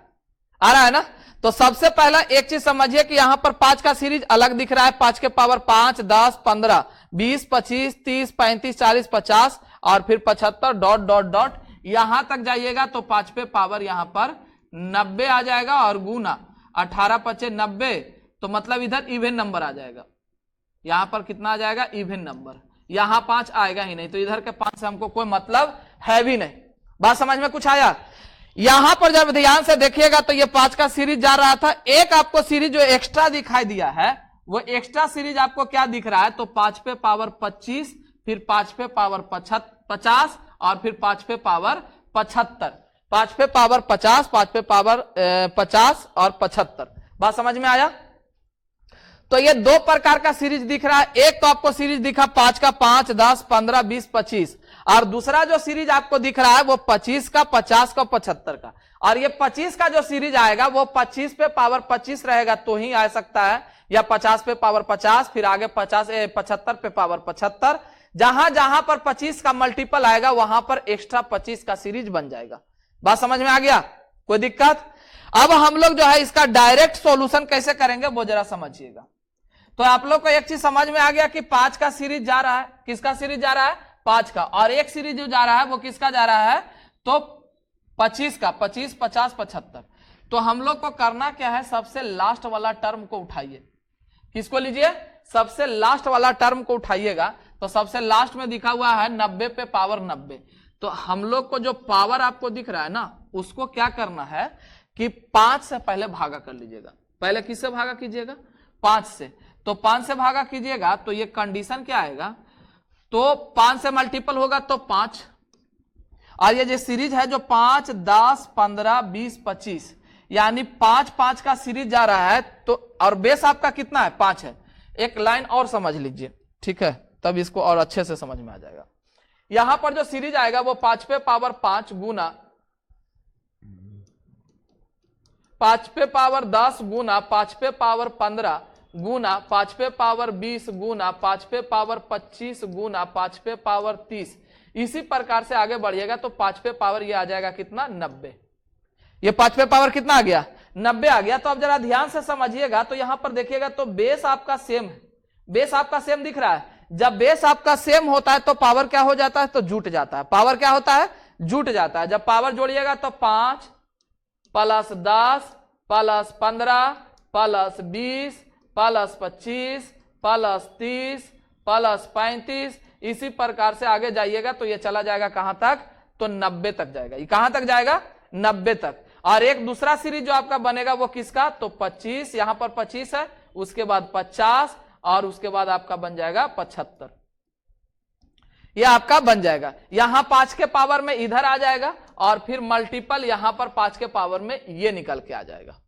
आ रहा है ना। तो सबसे पहला एक चीज समझिए कि यहां पर 5 का सीरीज अलग दिख रहा है, 5 के पावर 5, 10, 15, 20, 25, 30, 35, 40, 50 और फिर 75 डॉट डॉट डॉट यहां तक जाइएगा तो 5 पे पावर यहां पर 90 आ जाएगा और गुना 18 पचे 90, तो मतलब इधर इवन नंबर आ जाएगा। यहां पर कितना आ जाएगा? Even number. यहां 5 आएगा ही नहीं, तो इधर के 5 से हमको कोई मतलब है भी नहीं। बात समझ में कुछ आया? यहां पर जब ध्यान से देखिएगा तो ये 5 का सीरीज जा रहा था, एक आपको सीरीज जो एक्स्ट्रा दिखाई दिया है वो एक्स्ट्रा सीरीज आपको क्या दिख रहा है? तो 5 पे पावर 25, फिर 5 पे पावर 50 और फिर 5 पे पावर 75, 5 पे पावर 50, 5 पे पावर 50 और 75। बात समझ में आया? तो ये 2 प्रकार का सीरीज दिख रहा है। एक तो आपको सीरीज दिखा 5 का 5, 10, 15, 20, 25 और दूसरा जो सीरीज आपको दिख रहा है वो 25 का, 50 का, 75 का। और ये 25 का जो सीरीज आएगा वो 25 पे पावर 25 रहेगा तो ही आ सकता है, या 50 पे पावर 50, फिर आगे 75 पे पावर 75। जहां जहां पर 25 का मल्टीपल आएगा वहां पर एक्स्ट्रा 25 का सीरीज बन जाएगा। बात समझ में आ गया? कोई दिक्कत? अब हम लोग जो है इसका डायरेक्ट सॉल्यूशन कैसे करेंगे वो जरा समझिएगा। तो आप लोग को एक चीज समझ में आ गया कि 5 का सीरीज जा रहा है, किसका सीरीज जा रहा है? 5 का। और एक सीरीज जो जा रहा है वो किसका जा रहा है? तो 25 का, 25, 50, 75। तो हम लोग को करना क्या है? सबसे लास्ट वाला टर्म को उठाइए। किसको लीजिए? सबसे लास्ट वाला टर्म को उठाइएगा। तो सबसे लास्ट में दिखा हुआ है 90 पे पावर 90। तो हम लोग को जो पावर आपको दिख रहा है ना, उसको क्या करना है कि 5 से पहले भागा कर लीजिएगा। पहले किससे भागा कीजिएगा? 5 से। तो 5 से भागा कीजिएगा तो ये कंडीशन क्या आएगा? तो 5 से मल्टीपल होगा तो 5, और ये जो सीरीज है जो 5, 10, 15, 20, 25 यानी 5 5 का सीरीज जा रहा है। तो और बेस आपका कितना है? 5 है। एक लाइन और समझ लीजिए, ठीक है, तब इसको और अच्छे से समझ में आ जाएगा। यहां पर जो सीरीज आएगा वो 5 पे पावर 5 गुना 5 पे पावर 10 गुना 5 पे पावर 15 गुना 5 पे पावर 20 गुना 5 पे पावर 25 गुना 5 पे पावर 30। इसी प्रकार से आगे बढ़िएगा तो 5 पे पावर ये आ जाएगा कितना? 90। ये 5 पे पावर कितना आ गया? 90 आ गया। तो अब जरा ध्यान से समझिएगा तो यहां पर देखिएगा तो बेस आपका सेम है, बेस आपका सेम दिख रहा है। जब बेस आपका सेम होता है तो पावर क्या हो जाता है? तो जुट जाता है। पावर क्या होता है? जुट जाता है। जब पावर जोड़िएगा तो 5 plus 10 plus 15 plus 20 plus 25 plus 30 plus 35, इसी प्रकार से आगे जाइएगा तो ये चला जाएगा कहां तक? तो 90 तक जाएगा। ये कहां तक जाएगा? 90 तक। और एक दूसरा सीरीज जो आपका बनेगा वो किसका? तो 25, यहां पर 25 है, उसके बाद 50 और उसके बाद आपका बन जाएगा 75। ये आपका बन जाएगा। यहां 5 के पावर में इधर आ जाएगा और फिर मल्टीपल यहां पर 5 के पावर में ये निकल के आ जाएगा।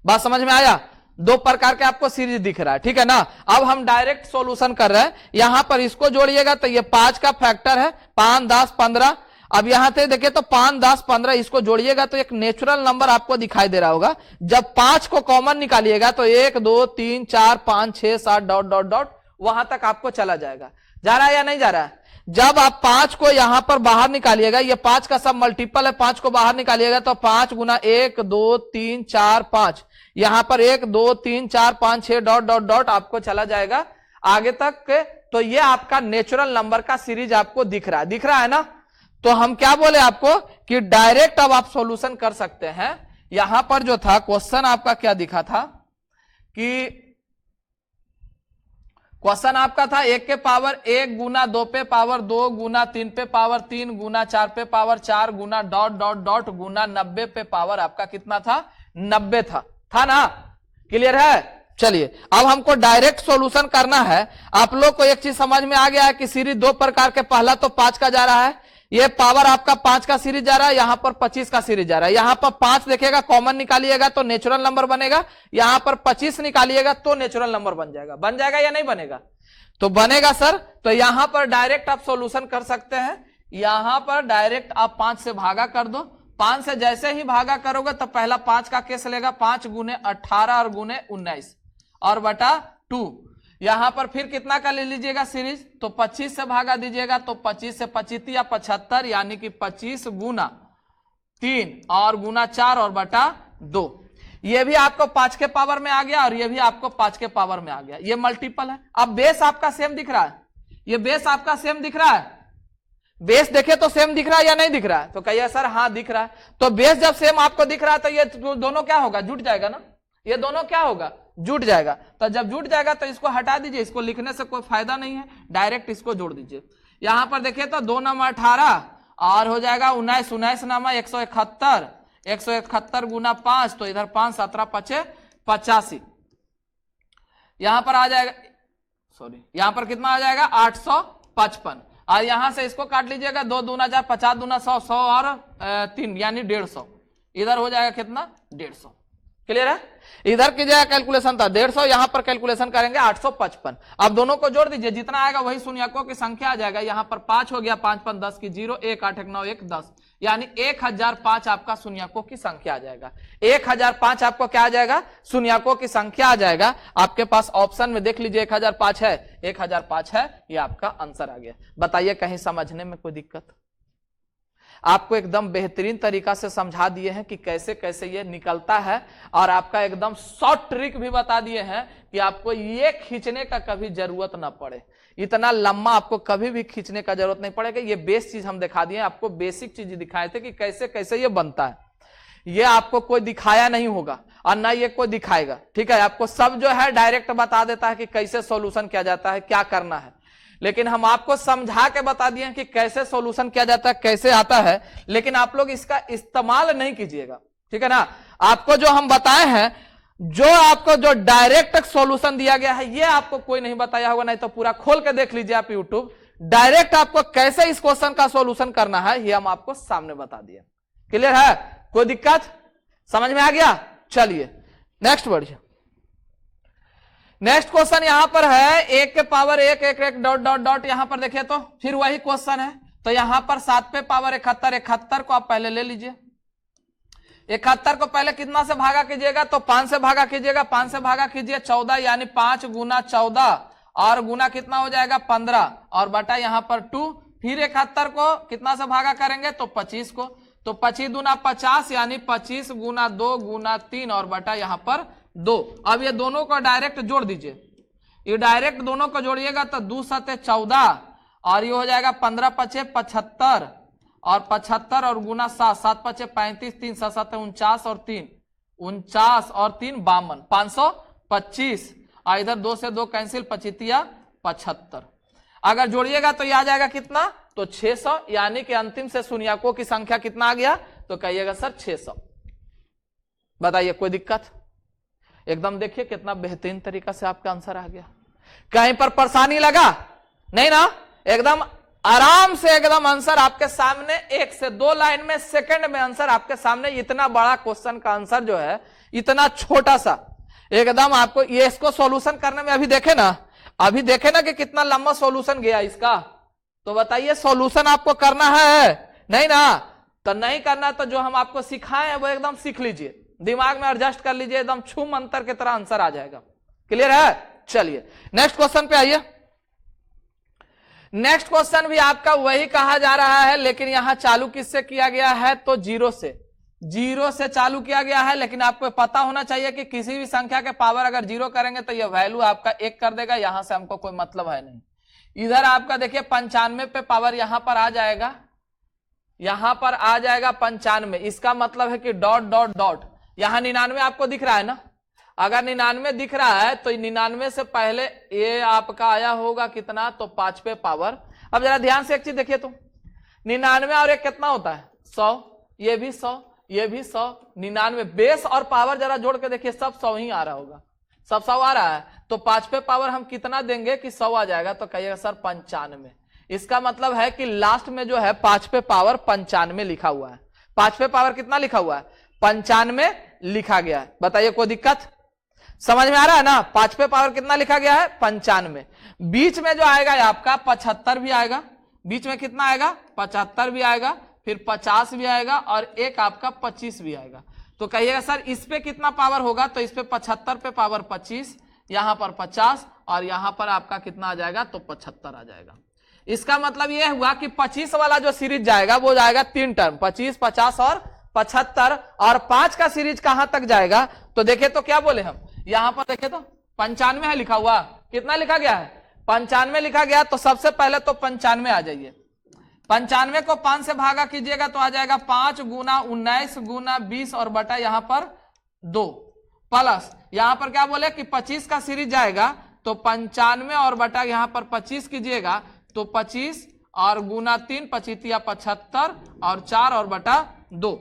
बात समझ में आया? 2 प्रकार के आपको सीरीज दिख रहा है, ठीक है ना। अब हम डायरेक्ट सॉल्यूशन कर रहे हैं। यहां पर इसको जोड़िएगा तो ये 5 का फैक्टर है, 5, 10, 15। अब यहां से देखिए तो 5, 10, 15 इसको जोड़िएगा तो एक नेचुरल नंबर आपको दिखाई दे रहा होगा। जब 5 को कॉमन निकालिएगा तो 1, 2, 3, 4, 5, 6, 7 डॉट डॉट डॉट वहां तक आपको चला जाएगा। जा रहा है या नहीं जा रहा है? जब आप 5 को यहां पर बाहर निकालिएगा, ये 5 का सब मल्टीपल है, 5 को बाहर निकालिएगा तो 5 गुना 1, 2, 3, 4, 5, यहां पर 1, 2, 3, 4, 5, 6 डॉट डॉट डॉट आपको चला जाएगा आगे तक के। तो ये आपका नेचुरल नंबर का सीरीज आपको दिख रहा है ना। तो हम क्या बोले आपको कि डायरेक्ट अब आप सॉल्यूशन कर सकते हैं। यहां पर जो था क्वेश्चन आपका क्या दिखा था कि क्वेश्चन आपका था 1 के पावर 1 गुना 2 पे पावर 2 गुना 3 पे पावर 3 गुना 4 पे पावर 4 गुना डॉट डॉट डॉट गुना 90 पे पावर आपका कितना था? 90 था ना। क्लियर है? चलिए अब हमको डायरेक्ट सॉल्यूशन करना है। आप लोग को एक चीज समझ में आ गया है कि सीरीज 2 प्रकार के, पहला तो 5 का जा रहा है, ये पावर आपका 5 का सीरीज जा रहा है, यहां पर 25 का सीरीज जा रहा है। यहां पर 5 देखिएगा कॉमन निकालिएगा तो नेचुरल नंबर बनेगा, यहां पर 25 निकालिएगा तो नेचुरल नंबर बन जाएगा या नहीं बनेगा? तो बनेगा सर। तो यहां पर डायरेक्ट आप सॉल्यूशन कर सकते हैं। यहां पर डायरेक्ट आप 5 से भागा कर दो 5 से जैसे ही भागा करोगे तो पहला 5 का केस लेगा, 5 गुने 18 और गुने 19 और बटा 2। यहां पर फिर कितना का ले लीजिएगा सीरीज, तो 25 से भागा दीजिएगा, तो 25 से 25 या 75 यानी कि 25 गुना 3 और गुना 4 और बटा 2। ये भी आपको 5 के पावर में आ गया और ये भी आपको 5 के पावर में आ गया। ये मल्टीपल है। अब बेस आपका सेम दिख रहा है, ये बेस आपका सेम दिख रहा है, बेस देखे तो सेम दिख रहा है या नहीं दिख रहा है, तो कहिए सर हाँ दिख रहा है। तो बेस जब सेम आपको दिख रहा है तो ये दोनों क्या होगा, जुट जाएगा ना, ये दोनों क्या होगा, जुट जाएगा। तो जब जुट जाएगा तो इसको हटा दीजिए, इसको लिखने से कोई फायदा नहीं है, डायरेक्ट इसको जोड़ दीजिए। यहां पर देखिए तो 2 नंबर 18 और हो जाएगा 19, 19 नामा 171, 171 गुना 5, तो इधर 5 17 5 85। यहां पर आ जाएगा, सॉरी यहां पर कितना आ जाएगा 855। और यहां से इसको काट लीजिएगा, 2 दूना 4, 50 दूना 100, 100 और 3 यानी 150। इधर हो जाएगा कितना 150। क्लियर है। इधर की जगह कैलकुलेशन था 150, यहां पर कैलकुलेशन करेंगे 855। अब दोनों को जोड़ दीजिए, जितना आएगा वही शून्यकों की संख्या आ जाएगा। यहां पर 5 हो गया, 5 5 10 की 0, 1 8 1 9 1 10 यानी 1005 आपका शून्यकों की संख्या आ जाएगा। 1005 आपको क्या आ जाएगा, शून्यकों की संख्या आ जाएगा। आपके पास ऑप्शन में देख लीजिए 1005 है, 1005 है, ये आपका आंसर आ गया। बताइए कहीं समझने में कोई दिक्कत? आपको एकदम बेहतरीन तरीका से समझा दिए हैं कि कैसे कैसे ये निकलता है, और आपका एकदम शॉर्ट ट्रिक भी बता दिए हैं कि आपको ये खींचने का कभी जरूरत ना पड़े, इतना लंबा आपको कभी भी खींचने का जरूरत नहीं पड़ेगा। ये बेस चीज हम दिखा दिए, आपको बेसिक चीज दिखाए थे कि कैसे कैसे ये बनता है। ये आपको कोई दिखाया नहीं होगा और ना ये कोई दिखाएगा, ठीक है। आपको सब जो है डायरेक्ट बता देता है कि कैसे सॉल्यूशन किया जाता है, क्या करना है, लेकिन हम आपको समझा के बता दिए कि कैसे सॉल्यूशन किया जाता है, कैसे आता है, लेकिन आप लोग इसका इस्तेमाल नहीं कीजिएगा, ठीक है ना। आपको जो हम बताए हैं, जो आपको जो डायरेक्ट सॉल्यूशन दिया गया है, ये आपको कोई नहीं बताया होगा, नहीं तो पूरा खोल के देख लीजिए आप यूट्यूब, डायरेक्ट आपको कैसे इस क्वेश्चन का सॉल्यूशन करना है ये हम आपको सामने बता दिए। क्लियर है, कोई दिक्कत समझ में आ गया? चलिए नेक्स्ट बढ़िए। नेक्स्ट क्वेश्चन यहां पर है 1 के पावर 1 1 1 डॉट डॉट डॉट। यहां पर देखिए तो फिर वही क्वेश्चन है, तो यहां पर 7 पे पावर 71, 71 को आप पहले ले लीजिए। 71 को पहले कितना से भागा कीजिएगा, तो 5 से भागा कीजिएगा, 5 से भागा कीजिए 14 यानी 5 गुना 14 और गुना कितना हो जाएगा 15 और बटा यहां पर 2। फिर 71 को कितना से भागा करेंगे, तो 25 को, तो 25 दूना 50 यानी 25 गुना 2 गुना 3 और बटा यहां पर 2। अब ये दोनों को डायरेक्ट जोड़ दीजिए, ये डायरेक्ट दोनों को जोड़िएगा तो 2 7 14 और ये हो जाएगा 15 5 75 और 75 और गुना 7, 7 5 35, 3 7 7 49 और 3 49 और 3 52, 525 और इधर 2 से 2 कैंसिल, 25 75। अगर जोड़िएगा तो ये आ जाएगा कितना, तो 600 यानी कि अंतिम से शून्यकों की संख्या कितना आ गया, तो कहिएगा सर 600। बताइए कोई दिक्कत? एकदम देखिए कितना बेहतरीन तरीका से आपका आंसर आ गया। कहीं पर परेशानी लगा नहीं ना, एकदम आराम से एकदम आंसर आपके सामने, 1 से 2 लाइन में सेकंड में आंसर आपके सामने। इतना बड़ा क्वेश्चन का आंसर जो है इतना छोटा सा, एकदम आपको ये इसको सॉल्यूशन करने में अभी देखे ना कि कितना लंबा सॉल्यूशन गया इसका। तो बताइए सॉल्यूशन आपको करना है नहीं ना, तो नहीं करना तो जो हम आपको सिखाए हैं वो एकदम सीख लीजिए, दिमाग में एडजस्ट कर लीजिए, एकदम छूम अंतर की तरह आंसर आ जाएगा। क्लियर है? चलिए नेक्स्ट क्वेश्चन पे आइए। नेक्स्ट क्वेश्चन भी आपका वही कहा जा रहा है, लेकिन यहां चालू किससे किया गया है, तो जीरो से चालू किया गया है। लेकिन आपको पता होना चाहिए कि किसी भी संख्या के पावर अगर 0 करेंगे तो यह वैल्यू आपका 1 कर देगा, यहां से हमको कोई मतलब है नहीं। इधर आपका देखिए 95 पे पावर यहां पर आ जाएगा, यहां पर आ जाएगा 95। इसका मतलब है कि डॉट डॉट डॉट, यहां 99 आपको दिख रहा है ना, अगर 99 दिख रहा है तो 99 से पहले ये आपका आया होगा कितना, तो 5 पे पावर। अब जरा ध्यान से एक चीज देखिए, तो 99 और एक कितना होता है 100, ये भी 100, ये भी 100, 99 बेस और पावर जरा जोड़ के देखिए, सब 100 ही आ रहा होगा, सब 100 आ रहा है। तो 5 पे पावर हम कितना देंगे कि 100 आ जाएगा, तो कहिएगा सर 95। इसका मतलब है कि लास्ट में जो है 5 पे पावर 95 लिखा हुआ है। 5 पे पावर कितना लिखा हुआ है, 95 लिखा गया है। बताइए कोई दिक्कत? समझ में आ रहा है ना? 5 पे पावर कितना लिखा गया है, 95। बीच में जो आएगा आपका 75 भी आएगा, बीच में कितना आएगा 75 भी आएगा, फिर 50 भी आएगा और एक आपका 25 भी आएगा। तो कहिएगा सर इस पे कितना पावर होगा, तो इस पे 75 पे पावर 25, यहां पर 50 और यहां पर आपका कितना आ जाएगा, तो 75 आ जाएगा। इसका मतलब यह हुआ कि 25 वाला जो सीरीज जाएगा वो जाएगा 3 टर्म, 25, 50 और 75, और 5 का सीरीज कहां तक जाएगा, तो देखे तो क्या बोले हम, यहां पर देखे तो 95 है लिखा हुआ, कितना लिखा गया है, 95 लिखा गया। तो सबसे पहले तो 95 आ जाइए, 95 को 5 से भागा कीजिएगा तो आ जाएगा 5 गुना 19 गुना 20 और बटा यहां पर 2, प्लस यहां पर क्या बोले कि 25 का सीरीज जाएगा, तो 95 और बटा यहां पर 25 कीजिएगा तो 25 और गुना 3 25 75 और 4 और बटा 2।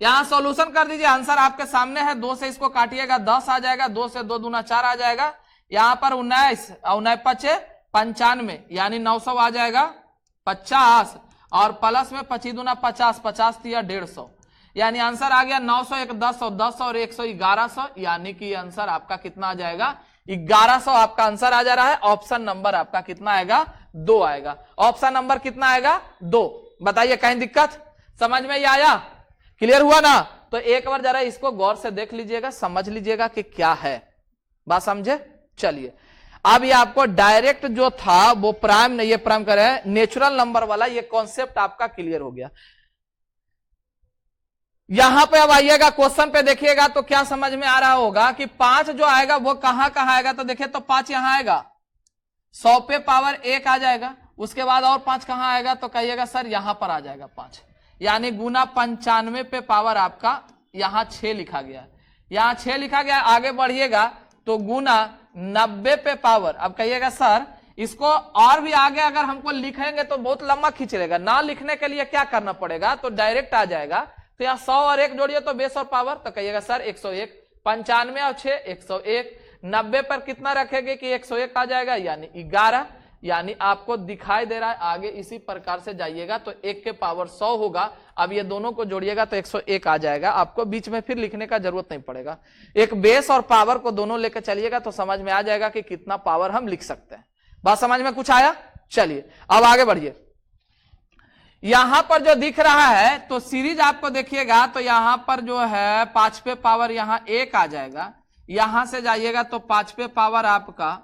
यहां सॉल्यूशन कर दीजिए, आंसर आपके सामने है, 2 से इसको काटिएगा 10 आ जाएगा, 2 से 2 दूना 4 आ जाएगा, यहां पर 19 19 पचे 95 यानी 900 आ जाएगा 50 और प्लस में 25 दूना 50 50 दिया 150, यानी आंसर आ गया 900 1 10 10 और 100 1100, यानी कि आंसर आपका कितना आ जाएगा 1100 आपका आंसर आ जा रहा है। ऑप्शन नंबर आपका कितना आएगा 2 आएगा। ऑप्शन नंबर कितना आएगा 2। बताइए कहीं दिक्कत, समझ में ये आया, क्लियर हुआ ना। तो एक बार जरा इसको गौर से देख लीजिएगा, समझ लीजिएगा कि क्या है, बात समझे। चलिए अब ये आपको डायरेक्ट जो था वो प्राइम नहीं, ये प्राइम करे नेचुरल नंबर वाला, ये कॉन्सेप्ट आपका क्लियर हो गया। यहां पे अब आइएगा क्वेश्चन पे देखिएगा तो क्या समझ में आ रहा होगा कि 5 जो आएगा वो कहां कहां आएगा, तो देखिए तो 5 यहां आएगा, 100 पे पावर 1 आ जाएगा, उसके बाद और 5 कहां आएगा, तो कहिएगा सर यहां पर आ जाएगा 5, यानी गुना 95 पे पावर आपका यहां 6 लिखा गया, यहां 6 लिखा गया। आगे बढ़िएगा तो गुना 90 पे पावर, अब कहिएगा सर इसको और भी आगे अगर हमको लिखेंगे तो बहुत लंबा खींच लेगा, ना लिखने के लिए क्या करना पड़ेगा, तो डायरेक्ट आ जाएगा। तो यहाँ 100 और 1 जोड़िए तो बेस और पावर, तो कहिएगा सर 101, 95 और 6 101, 90 पर कितना रखेंगे कि 101 आ जाएगा यानी 11, यानी आपको दिखाई दे रहा है। आगे इसी प्रकार से जाइएगा तो 1 के पावर 100 होगा, अब ये दोनों को जोड़िएगा तो 101 आ जाएगा, आपको बीच में फिर लिखने का जरूरत नहीं पड़ेगा। एक बेस और पावर को दोनों लेकर चलिएगा तो समझ में आ जाएगा कि कितना पावर हम लिख सकते हैं। बात समझ में कुछ आया। चलिए अब आगे बढ़िए, यहां पर जो दिख रहा है तो सीरीज आपको देखिएगा तो यहां पर जो है 5 पे पावर यहां 1 आ जाएगा, यहां से जाइएगा तो 5 पे पावर आपका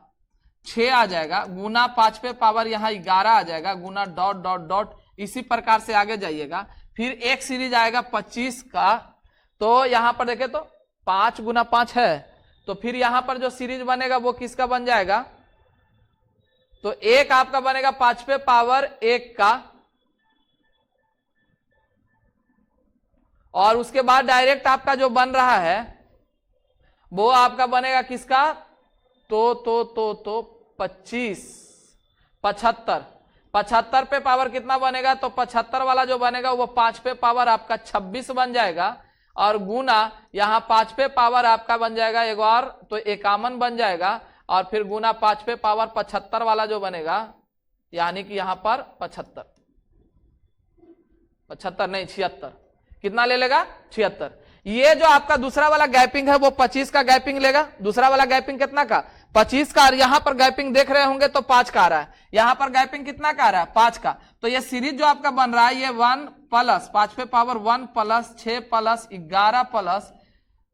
6 आ जाएगा, गुना 5 पे पावर यहां 11 आ जाएगा, गुना डॉट डॉट डॉट, इसी प्रकार से आगे जाइएगा। फिर एक सीरीज आएगा 25 का, तो यहां पर देखे तो 5 गुना 5 है, तो फिर यहां पर जो सीरीज बनेगा वो किसका बन जाएगा, तो एक आपका बनेगा 5 पे पावर 1 का, और उसके बाद डायरेक्ट आपका जो बन रहा है वो आपका बनेगा किसका, तो 25 75 पे पावर कितना बनेगा, तो 75 वाला जो बनेगा वो 5 पे पावर आपका 26 बन जाएगा, और गुना यहां 5 पे पावर आपका बन जाएगा एक और तो 51 बन जाएगा, और फिर गुना 5 पे पावर 75 वाला जो बनेगा, यानी कि यहां पर 75 नहीं 76, कितना ले लेगा 76। ये जो आपका दूसरा वाला गैपिंग है वो 25 का गैपिंग लेगा, दूसरा वाला गैपिंग कितना का 25 का, और यहां पर गैपिंग देख रहे होंगे तो 5 का आ रहा है, यहां पर गैपिंग कितना का आ रहा है 5 का। तो ये सीरीज जो आपका बन रहा है ये 1 प्लस 5 पे पावर 1 प्लस 6 प्लस 11 प्लस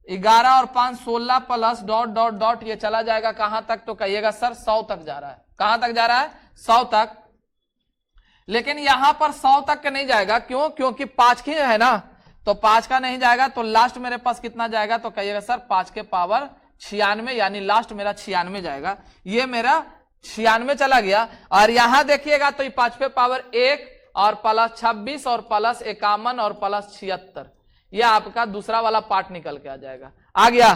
11 और 5 16 प्लस डॉट डॉट डॉट, ये चला जाएगा कहां तक, तो कहिएगा सर 100 तक जा रहा है। कहां तक जा रहा है 100 तक, लेकिन यहां पर 100 तक नहीं जाएगा, क्यों, क्योंकि 5 की है ना, तो 5 का नहीं जाएगा, तो लास्ट मेरे पास कितना जाएगा, तो कहिएगा सर 5 के पावर 96, यानी लास्ट मेरा 96 जाएगा, ये मेरा 96 चला गया। और यहां देखिएगा तो 5 पे पावर 1 और प्लस 26 और प्लस 51 और प्लस 76, ये आपका दूसरा वाला पार्ट निकल के आ जाएगा, आ गया।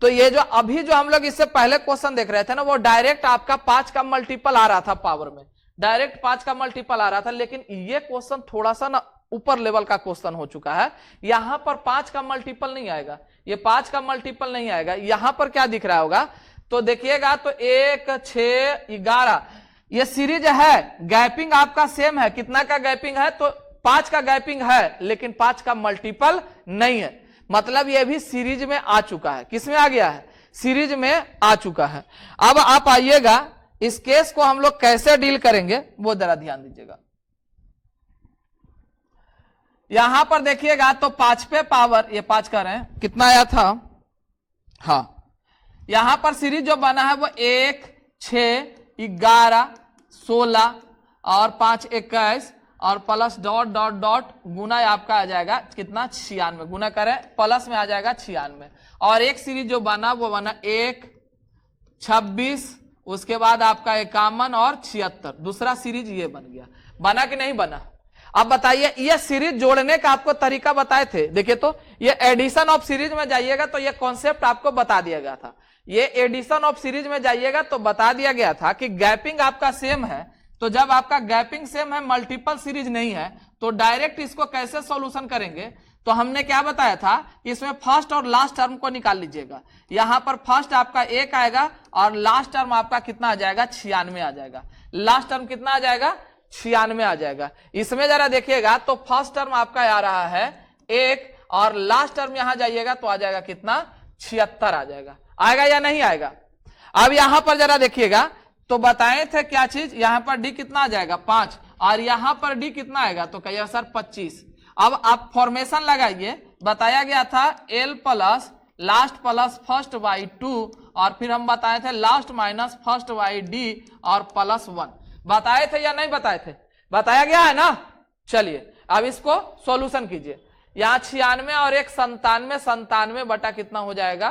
तो ये जो अभी जो हम लोग इससे पहले क्वेश्चन देख रहे थे ना, वो डायरेक्ट आपका 5 का मल्टीपल आ रहा था पावर में, डायरेक्ट 5 का मल्टीपल आ रहा था, लेकिन ये क्वेश्चन थोड़ा सा ना ऊपर लेवल का क्वेश्चन हो चुका है। यहां पर 5 का मल्टीपल नहीं आएगा, ये 5 का मल्टीपल नहीं आएगा। यहां पर क्या दिख रहा होगा, तो देखिएगा तो 1 6 11, ये सीरीज है, गैपिंग आपका सेम है, कितना का गैपिंग है, तो 5 का गैपिंग है, लेकिन 5 का मल्टीपल नहीं है, मतलब ये भी सीरीज में आ चुका है। किस में आ गया है, सीरीज में आ चुका है। अब आप आइएगा इस केस को हम लोग कैसे डील करेंगे वो जरा ध्यान दीजिएगा। यहां पर देखिएगा तो 5 पे पावर, ये 5 कर रहे हैं, कितना आया था, हाँ यहां पर सीरीज जो बना है वो 1, 6, 11, 16 और 5, 21 और प्लस डॉट डॉट डॉट गुना आपका आ जाएगा कितना 96, गुना करें प्लस में आ जाएगा 96। और एक सीरीज जो बना वो बना 1, 26, उसके बाद आपका 51 और 76, दूसरा सीरीज ये बन गया। बना कि नहीं बना? अब बताइए, ये सीरीज जोड़ने का आपको तरीका बताए थे। देखिए तो ये एडिशन ऑफ सीरीज में जाइएगा तो ये कॉन्सेप्ट आपको बता दिया गया था। ये एडिशन ऑफ सीरीज में जाइएगा तो बता दिया गया था कि गैपिंग आपका सेम है, तो जब आपका गैपिंग सेम है, मल्टीपल सीरीज नहीं है, तो डायरेक्ट इसको कैसे सॉल्यूशन करेंगे? तो हमने क्या बताया था, इसमें फर्स्ट और लास्ट टर्म को निकाल लीजिएगा। यहां पर फर्स्ट आपका 1 आएगा और लास्ट टर्म आपका कितना आ जाएगा 96 आ जाएगा। लास्ट टर्म कितना आ जाएगा 96 आ जाएगा। इसमें जरा देखिएगा तो फर्स्ट टर्म आपका आ रहा है 1 और लास्ट टर्म यहां जाइएगा तो आ जाएगा कितना 76 आ जाएगा। आएगा या नहीं आएगा? अब यहां पर जरा देखिएगा तो बताए थे क्या चीज, यहां पर डी कितना आ जाएगा 5 और यहां पर डी कितना आएगा, तो कहिए सर 25। अब आप फॉर्मेशन लगाइए, बताया गया था L plus last plus first by 2 और फिर हम बताए थे last minus first by D और प्लस 1। बताए थे या नहीं बताए थे? बताया गया है ना। चलिए अब इसको सॉल्यूशन कीजिए। यहां 96 और 1 97, 97 बटा कितना हो जाएगा,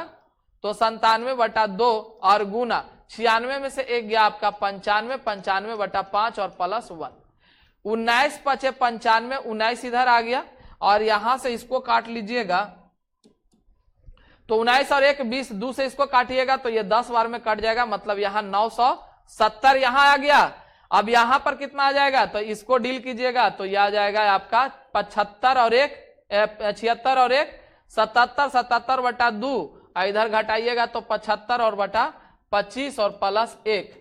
तो 97 बटा 2 और गुना 96 में से 1 गया आपका 95, 95 बटा 5 और प्लस 1। 19 पचे 95, 19 इधर आ गया और यहां से इसको काट लीजिएगा तो 19 और 1 20, 2 से इसको काटिएगा तो ये 10 बार में कट जाएगा, मतलब यहां 970 यहां आ गया। अब यहां पर कितना आ जाएगा, तो इसको डील कीजिएगा तो यह आ जाएगा आपका 75 और 1 76 और 1 77, 77 बटा 2, इधर घटाइएगा तो 75 और बटा 25 और प्लस 1।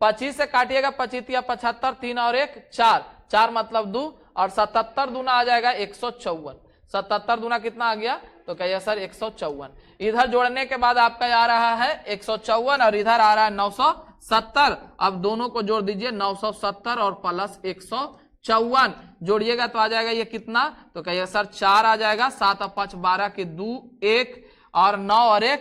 25 से काटिएगा 25 या 75, 3 और 1 4, 4 मतलब 2 और 77 दूना आ जाएगा 154। 77 दूना कितना आ गया, तो कहिए सर 154। इधर जोड़ने के बाद आपका आ रहा है 154 और इधर आ रहा है 970। अब दोनों को जोड़ दीजिए 970 और प्लस 154 जोड़िएगा तो आ जाएगा ये कितना, तो कहिए सर 4 आ जाएगा। 7 और 5 12 के 2 1 और 9 और 1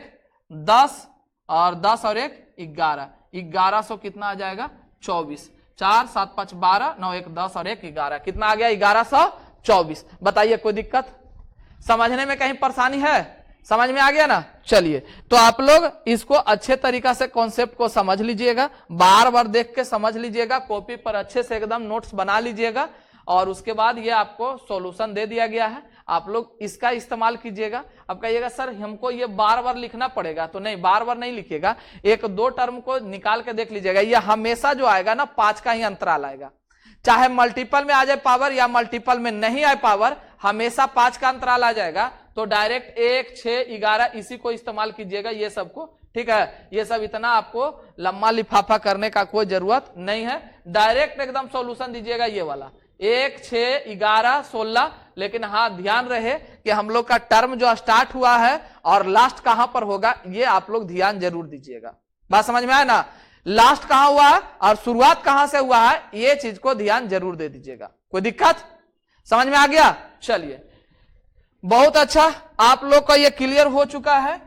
10 और 10 और 1 11, 1100 कितना आ जाएगा 24। 4 7 5 12 9 1 10 और 1 11, कितना आ गया 1124। बताइए कोई दिक्कत, समझने में कहीं परेशानी है? समझ में आ गया ना। चलिए तो आप लोग इसको अच्छे तरीका से कॉन्सेप्ट को समझ लीजिएगा, बार बार देख के समझ लीजिएगा, कॉपी पर अच्छे से एकदम नोट्स बना लीजिएगा और उसके बाद ये आपको सॉल्यूशन दे दिया गया है, आप लोग इसका इस्तेमाल कीजिएगा। अब कहिएगा सर हमको ये बार बार लिखना पड़ेगा, तो नहीं, बार बार नहीं लिखिएगा, 1-2 टर्म को निकाल के देख लीजिएगा। ये हमेशा जो आएगा ना 5 का ही अंतराल आएगा, चाहे मल्टीपल में आ जाए पावर या मल्टीपल में नहीं आए पावर, हमेशा 5 का अंतराल आ जाएगा। तो डायरेक्ट 1 6 11 इसी को इस्तेमाल कीजिएगा ये सबको, ठीक है। ये सब इतना आपको लंबा लिफाफा करने का कोई जरूरत नहीं है, डायरेक्ट एकदम सॉल्यूशन दीजिएगा ये वाला 1 6 11 16। लेकिन हाँ ध्यान रहे कि हम लोग का टर्म जो स्टार्ट हुआ है और लास्ट कहां पर होगा, ये आप लोग ध्यान जरूर दीजिएगा। बात समझ में आया ना, लास्ट कहां हुआ है और शुरुआत कहां से हुआ है, ये चीज को ध्यान जरूर दे दीजिएगा। कोई दिक्कत समझ में आ गया? चलिए बहुत अच्छा, आप लोग का ये क्लियर हो चुका है।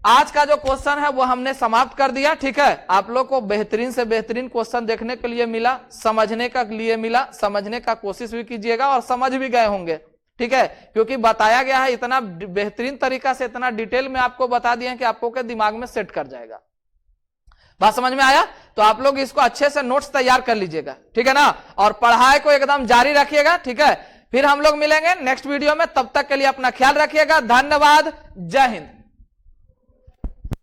आज का जो क्वेश्चन है वो हमने समाप्त कर दिया, ठीक है। आप लोग को बेहतरीन से बेहतरीन क्वेश्चन देखने के लिए मिला, समझने का लिए मिला, समझने का कोशिश भी कीजिएगा और समझ भी गए होंगे, ठीक है, क्योंकि बताया गया है इतना बेहतरीन तरीका से, इतना डिटेल में आपको बता दिया कि आपको के दिमाग में सेट कर जाएगा। बात समझ में आया? तो आप लोग इसको अच्छे से नोट्स तैयार कर लीजिएगा, ठीक है ना, और पढ़ाई को एकदम जारी रखिएगा, ठीक है। फिर हम लोग मिलेंगे नेक्स्ट वीडियो में, तब तक के लिए अपना ख्याल रखिएगा। धन्यवाद, जय हिंद।